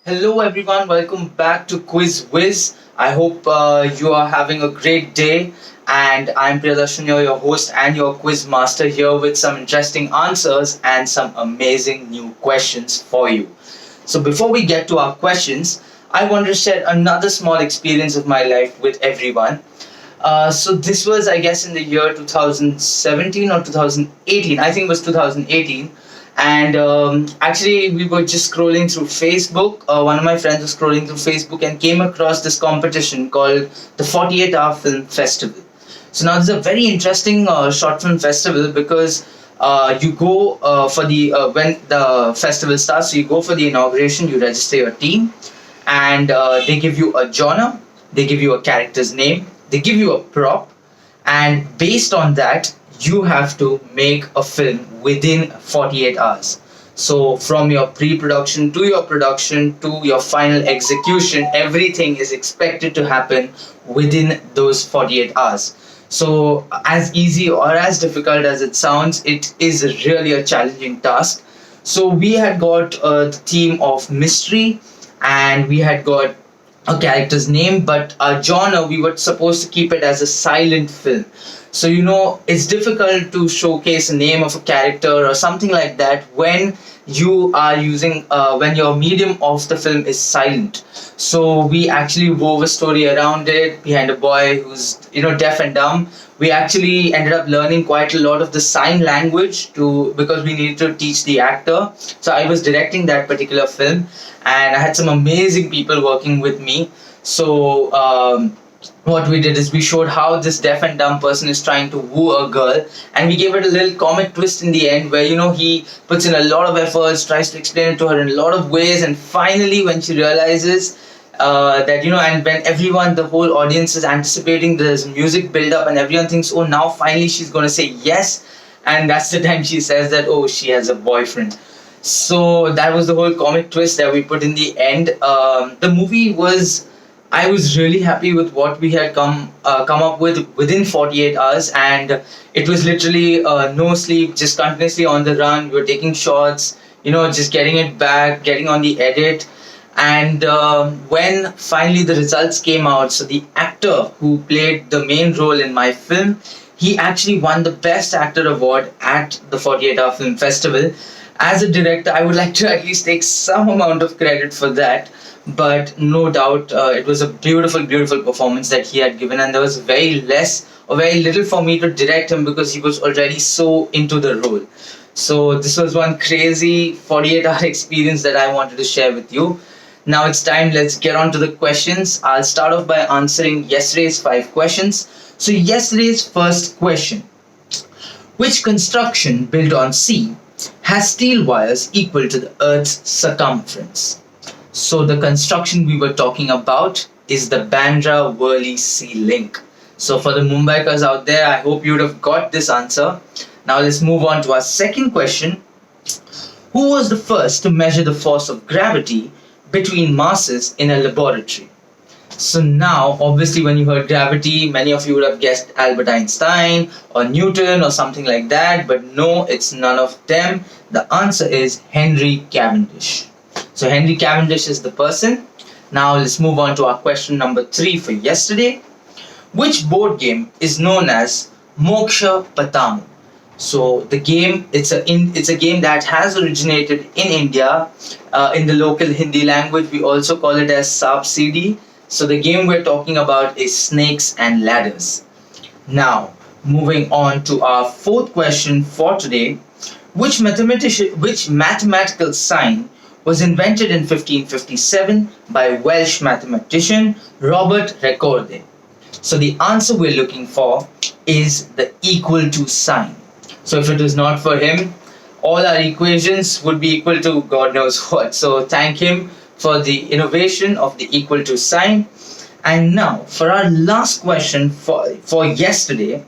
Hello, everyone. Welcome back to Whiz. I hope you are having a great day. And I'm Priyadarshan, your host and your quiz master, here with some interesting answers and some amazing new questions for you. So, before we get to our questions, I want to share another small experience of my life with everyone. So this was, I guess, in the year 2017 or 2018. I think it was 2018. And actually, we were just scrolling through Facebook. One of my friends was scrolling through Facebook and came across this competition called the 48-Hour Film Festival. So now this is a very interesting short film festival because you go for the when the festival starts. So you go for the inauguration. You register your team, and they give you a genre, they give you a character's name, they give you a prop, and based on that you have to make a film within 48 hours. So from your pre-production to your production to your final execution, everything is expected to happen within those 48 hours. So as easy or as difficult as it sounds, it is really a challenging task. So we had got the theme of mystery, and we had got a character's name, but our genre, we were supposed to keep it as a silent film. So, it's difficult to showcase a name of a character or something like that when you are using, when your medium of the film is silent. So, we actually wove a story around it behind a boy who's, deaf and dumb. We actually ended up learning quite a lot of the sign language because we needed to teach the actor. So, I was directing that particular film, and I had some amazing people working with me. So, what we did is we showed how this deaf and dumb person is trying to woo a girl, and we gave it a little comic twist in the end where he puts in a lot of efforts, tries to explain it to her in a lot of ways, and finally when she realizes that and when everyone, the whole audience is anticipating, there's music build up and everyone thinks, oh, now finally she's going to say yes, and that's the time she says that, oh, she has a boyfriend. So that was the whole comic twist that we put in the end. The movie was, I was really happy with what we had come up with within 48 hours, and it was literally no sleep, just continuously on the run. We were taking shots, just getting it back, getting on the edit. And when finally the results came out, so the actor who played the main role in my film, he actually won the Best Actor award at the 48-Hour Film Festival. As a director, I would like to at least take some amount of credit for that. But no doubt, it was a beautiful, beautiful performance that he had given, and there was very little for me to direct him because he was already so into the role. So this was one crazy 48-hour experience that I wanted to share with you. Now it's time, let's get on to the questions. I'll start off by answering yesterday's 5 questions. So yesterday's first question: which construction built on sea has steel wires equal to the Earth's circumference? So the construction we were talking about is the Bandra Worli Sea Link. So for the Mumbaikas out there, I hope you would have got this answer. Now let's move on to our second question. Who was the first to measure the force of gravity between masses in a laboratory? So now, obviously, when you heard gravity, many of you would have guessed Albert Einstein or Newton or something like that, but no, it's none of them. The answer is Henry Cavendish. So Henry Cavendish is the person. Now let's move on to our question number 3 for yesterday. Which board game is known as Moksha Patamu? So the game, it's a game that has originated in India, in the local Hindi language. We also call it as Saap CD. So the game we're talking about is Snakes and Ladders. Now, moving on to our fourth question for today. Which mathematical sign was invented in 1557 by Welsh mathematician Robert Recorde? So the answer we're looking for is the equal to sign. So if it was not for him, all our equations would be equal to God knows what. So thank him for the innovation of the equal to sign. And now for our last question for yesterday,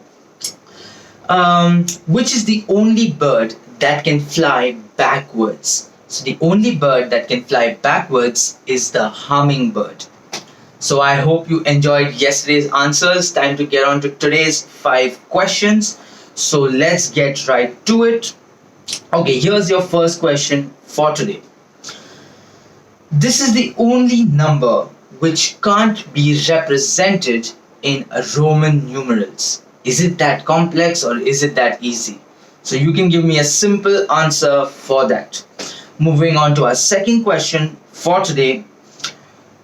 which is the only bird that can fly backwards? So the only bird that can fly backwards is the hummingbird. So I hope you enjoyed yesterday's answers. Time to get on to today's 5 questions. So let's get right to it. Okay, here's your first question for today. This is the only number which can't be represented in Roman numerals. Is it that complex or is it that easy? So you can give me a simple answer for that. Moving on to our second question for today.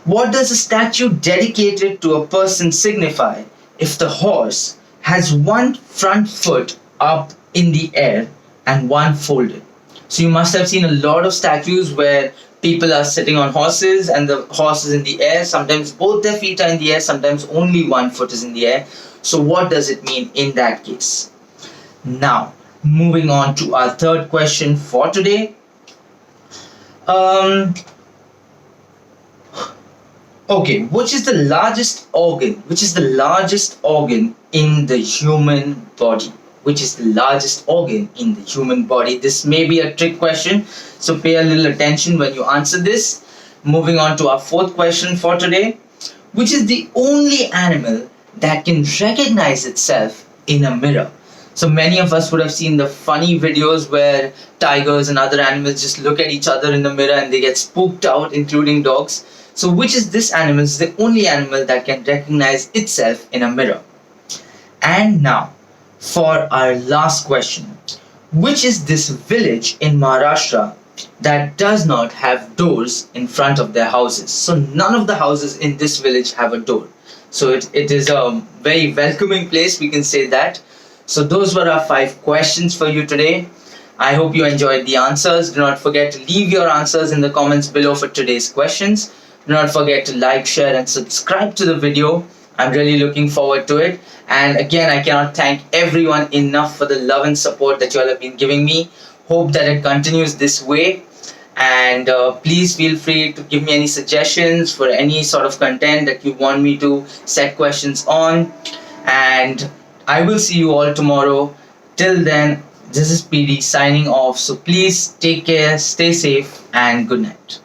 What does a statue dedicated to a person signify if the horse has one front foot up in the air and one folded? So you must have seen a lot of statues where people are sitting on horses and the horse is in the air. Sometimes both their feet are in the air, sometimes only one foot is in the air. So what does it mean in that case? Now, moving on to our third question for today. Um, okay, which is the largest organ? Which is the largest organ in the human body? Which is the largest organ in the human body? This may be a trick question, so pay a little attention when you answer this. Moving on to our fourth question for today. Which is the only animal that can recognize itself in a mirror? So many of us would have seen the funny videos where tigers and other animals just look at each other in the mirror and they get spooked out, including dogs. So which is this animal? Is the only animal that can recognize itself in a mirror? And now, for our last question. Which is this village in Maharashtra that does not have doors in front of their houses? So none of the houses in this village have a door. So it is a very welcoming place, we can say that. So those were our 5 questions for you today. I hope you enjoyed the answers. Do not forget to leave your answers in the comments below for today's questions. Do not forget to like, share and subscribe to the video. I'm really looking forward to it. And again, I cannot thank everyone enough for the love and support that you all have been giving me. Hope that it continues this way. And please feel free to give me any suggestions for any sort of content that you want me to set questions on. And I will see you all tomorrow. Till then, this is PD signing off. So please take care, stay safe, and good night.